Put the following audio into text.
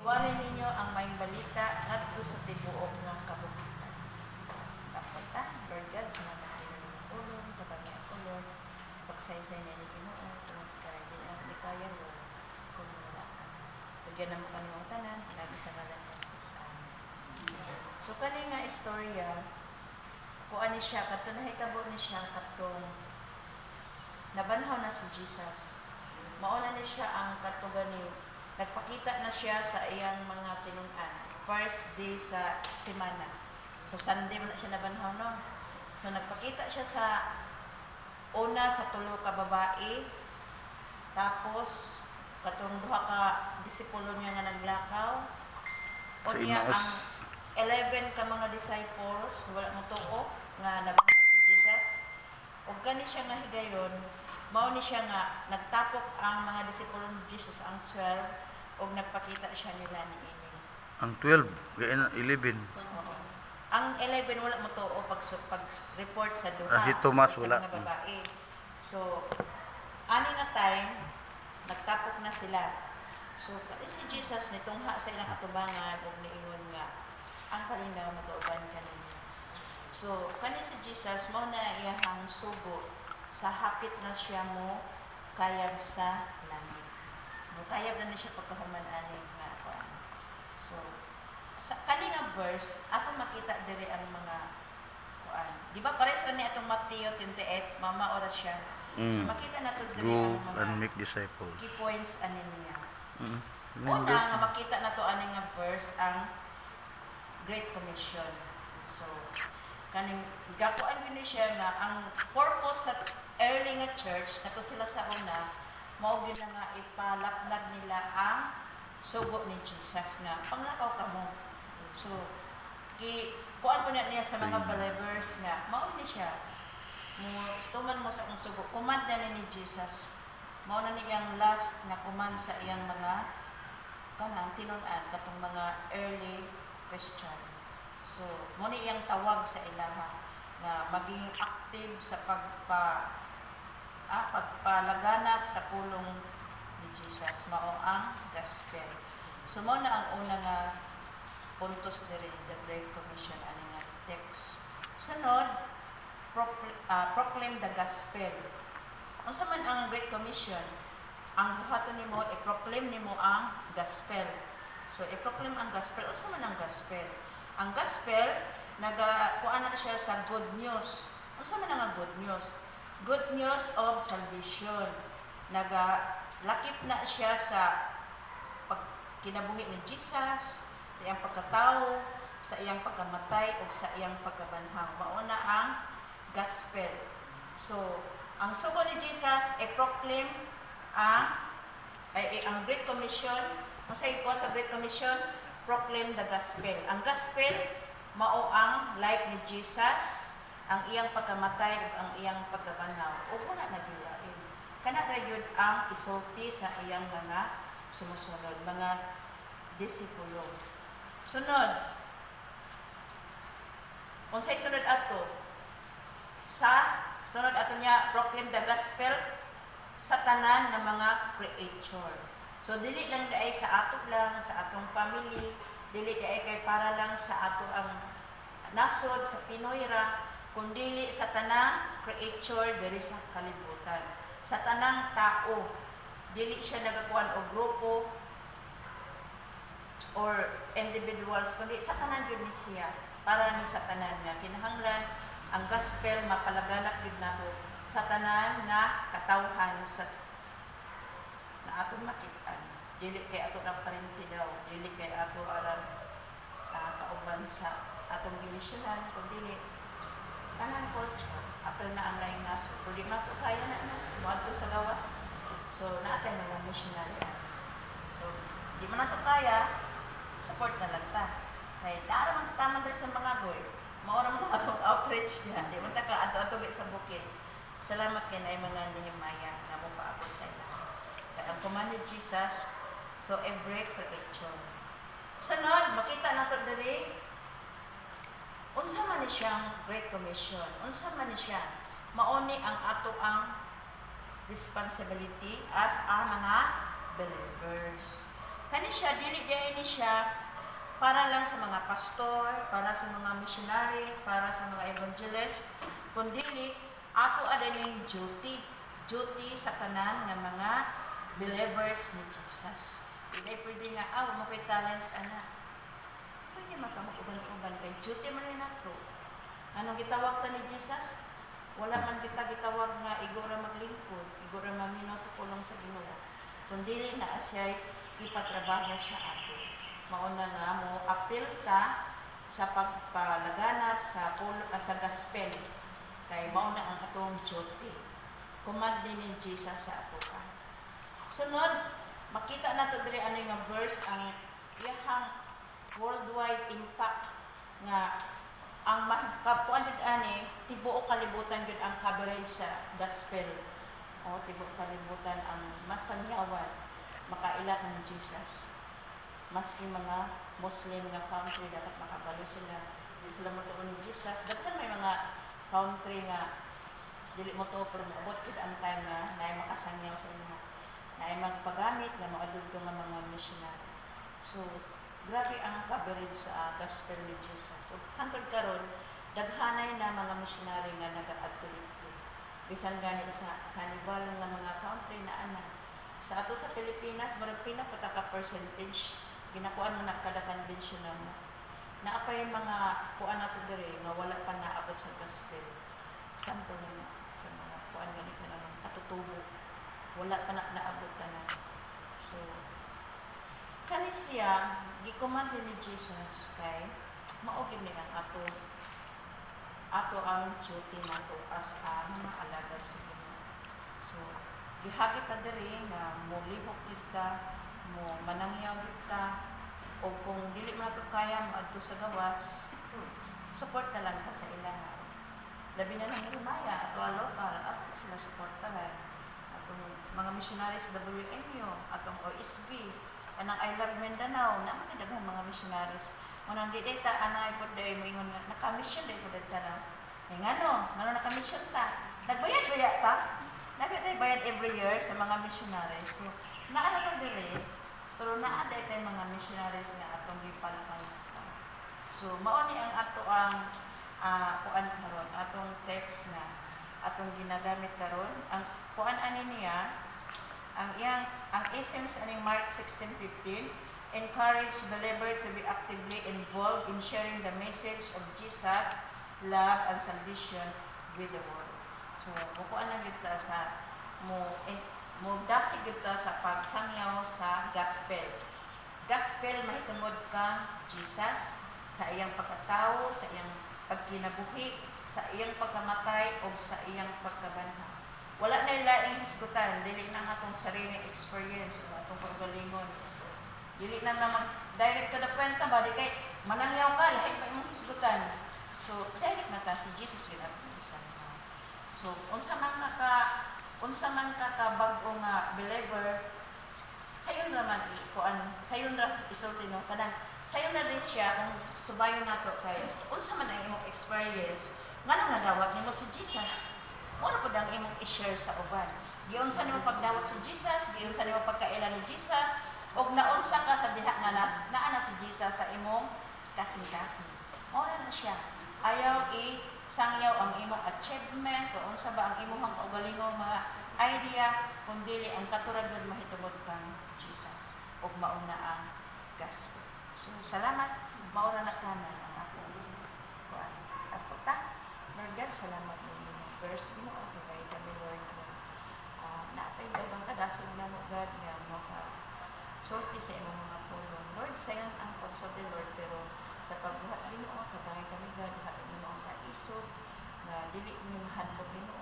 Iwalay ninyo ang may balita ngadto sa tibuok ng kabukitan. Kapunta, Lord God, sa mga kailangan ng ulong, kapag may ako, Lord, sa pagsaysay na ni Ginoo, tulad ka, hindi ang likaya, Lord, kung wala ka. Tugyan naman kami ng tanan, lagi sa ngalan ni Jesus. Amen. So, kani nga istorya, kuan ni siya, katong nahitabo ni siya, katong nabanhaw na si Jesus. Mauna ni siya ang katugan ni nagpakita na siya sa iyang mga tinun-an. First day sa semana. So, Sunday mo na siya nabanhaw, no? So, nagpakita siya sa una sa tulo ka babae. Tapos, katong duha ka disipulo niya nga naglakaw. Unya ang 11 ka mga disciples, wala mo tuo, nga nabanhaw si Jesus. O gani siya nga higayon, mao ni siya nga nagtapok ang mga disipulo ni Jesus, ang 12, o nagpakita siya nila ni ini. Ang 12, gayon 11. Oo. Ang 11 wala mo to o pag-report sa duha. Si Tomas wala. Sa babae. So, ani nga time, nagtapok na sila. So, kani si Jesus nitungha sa ilang katubangan ug niingon nga ang kalinaw magauban kanina. So, kani si Jesus mao na iyang sugo sa hapit na siya mo kayab sa langit. No, kayab na siya pagkahuman ani nga kuan. So, sa kaninga verse, ato makita diri ang mga kuan. Di ba pares ra ni atong Mateo 28, mama oras siya. So makita nato diri Go ang mga and make disciples. key points ani niya. Mm. Una nga makita nato ani nga verse ang Great Commission. So kaning gakuan gini siya nga ang purpose sa early nga church nato sila sa una mao gyud nga ipalapnag nila ang sugo ni Jesus nga panglakaw kamo. So kuan po niya sa mga believers nga mao ni siya mo tuman mo sa akong sugo command na ni Jesus mao na niyang last na command sa iyang mga kanang tinun-an katong mga early Christian. So mo ni iyang tawag sa ilaha nga maging active sa pagpalaganap sa pulong ni Jesus mao ang gospel. So mao na ang una nga puntos diri the Great Commission ani nga text. Sunod, proclaim the gospel. Unsa man ang Great Commission? Ang buhaton nimo i-proclaim nimo ang gospel. So i-proclaim ang gospel. Unsa man ang gospel? Ang gospel kuan na siya sa good news. Unsa man ang good news? Good news of salvation. Lakip na siya sa kinabuhi ni Jesus, sa iyang pagkatao, sa iyang pagkamatay o sa iyang pagkabanhaw. Mauna ang gospel. So, ang sugo ni Jesus i-proclaim ang Great Commission. Ang sa Great Commission, proclaim the gospel. Ang gospel mao ang life ni Jesus, ang iyang pagkamatay ug ang iyang pagkabanhaw. O wala na gilain. Kana ra gyud ang isulti sa iyang mga sumusunod, mga disipulo. Sunod. Unsay sunod ato? Sunod ato niya proclaim the gospel sa tanan ng mga creature. So dili lang daay sa ato lang, sa atong family, dili daay kay para lang sa ato ang nasod sa Pinoy ra, kundi sa tanang creature diri sa kalibutan. Sa tanang tao, dili siya nagakuan og grupo or individuals, kundi sa tanan gyud ni siya, para ni sa tanan nga kinahanglan ang gospel mapalaganap gyud nato sa tanan nga katawhan sa na atong makita. Dili kay ato ra parente daw, dili kay ato aram kauban sa atong ginisyonan, kundi tanan culture. Apil na ang laing naso. Kundi mato kaya na muadto sa gawas. So natin mga missionary. So di man nato kaya, support na lang ta. Kay dara man taman sa mga boy. Maura mo atong outreach niya. Di man ta ka ato-ato sa bukid. Salamat kay na mga Nehemiah na mo paabot sa ila. Sa ang command ni Jesus to every creature. Sunod, makita nato diri unsa man ni siyang Great Commission. Unsa man ni siya? Mauni ang ato ang responsibility as a mga believers. Kani siya dili diay ni siya para lang sa mga pastor, para sa mga missionary, para sa mga evangelist, kundi ato adaning duty sa tanan nga mga believers ni Jesus. Hindi pwede nga, mo ko'y talent, ana. Pwede magkamag-uban-uban kay duty man rin nato. Anong gitawag ta ni Jesus? Wala man kita gitawag nga igora maglingkod, igora mamino sa pulong sa Ginoo. Kundi na siya ipatrabaho sa ato. Mauna nga mo, appeal ka sa pagpalaganap sa gospel. Kay mauna ang atong duty. Command din ni Jesus sa ato ka. Sunod, makita na ito diri ano yung verse ang iyahang worldwide impact nga ang kapuan jud ani tibuok kalibutan jud ang coverage sa gospel. O tibuok kalibutan ang masangyawan makaila ng Jesus. Maski mga Muslim nga country dapat makabalo sila. Di sila motuon ni Jesus. Dapat may mga country nga dili mo to pero maabot gid ang time na naay makasangyaw sa inyo. Naay magpagamit nga makadugtong nga mga missionary. So, grabe ang coverage sa gospel ni Jesus. So, hantod karon daghanay na mga missionary nga nagaadto dito. Bisan gani sa carnival nga mga country na ana. Sa ato sa Pilipinas, marag pinapataka percentage ginakuan mo na kada convention na mo. Naapay mga kuan nato diri nga wala pa naabot sa gospel. Sample na sa mga kuan ganit na lang katutubo. Wala pa na naabot tanan. So, kani siya gikommand ni Jesus kay mao gid ni ang ato ang duty nato as a mga alagad sa Ginoo. So, gihagit ta diri nga mo lihok kita, mo manangyaw kita, o kung dili man ito kaya maadto sa gawas, support na lang ka sa ilaha. Labi na ng Himaya, ato ang local, ato sila supportahan. Atong mga missionaries WMU, atong OSB, anang I Love Mindanao, naman daghang mga missionaries. Unang di data, anay po dahil mo ingon nga, naka-mission dahil po dahil na. Eh ngano naka-mission ta? Nagbayad-bayad ta? Nagbayad every year sa mga missionaries. So, naara ta dili, pero naada tayo mga missionaries nga atong gipalakang. So, mao ni ang ato ang kuan karon, atong text na atong ginagamit karon. Ang kuan ani niya, ang essence aning Mark 16:15, encourage believers to be actively involved in sharing the message of Jesus, love and salvation with the world. So, kuan na gyud ta sa mo dasig gyud ta sa pagsangyaw sa gospel. Gospel mahitungod kang Jesus sa iyang pagkatao, sa iyang pagkinabuhi, sa iyang pagkamatay o sa iyang pagkabanha. Wala na laing hisgutan, dili na atong sarili experience o atong paggalingon. Dili na naman direct to the point ba di kay manangyaw ka lahi pa imong hisgutan. So direct na ta si Jesus gyud ang isang. So unsa man ka bag-o nga believer, sayon naman kuan, sayon ra isulti no kanang sayon na din siya kung subayon nato kay unsa man ang imong experience nganong nadawat nimo si Jesus. Ano po ang imong i-share sa uban? Giunsa nimo pagdawat si Jesus, giunsa nimo pagkaila ni Jesus, og naunsa ka sa diha nga naa na si Jesus sa imong kasing-kasing. Ora na siya. Ayaw sangyaw ang imong achievement o unsa ba ang imong kaugalingong mga idea kundi ang katuragan mahitungod kang Jesus ug mauna ang gospel. So salamat maura na tanan ang ako kuan. Ako ta. Lord God, salamat mo verse mo okay kami Lord. Naapay dagang kadasig na mo God nga mo ka sulti sa imong mga pulong. Lord, sayang ang pagsulti Lord pero sa pagbuhat Ginoo kadagay kami God, hain mo ang kaisod na dili mo hanpog Ginoo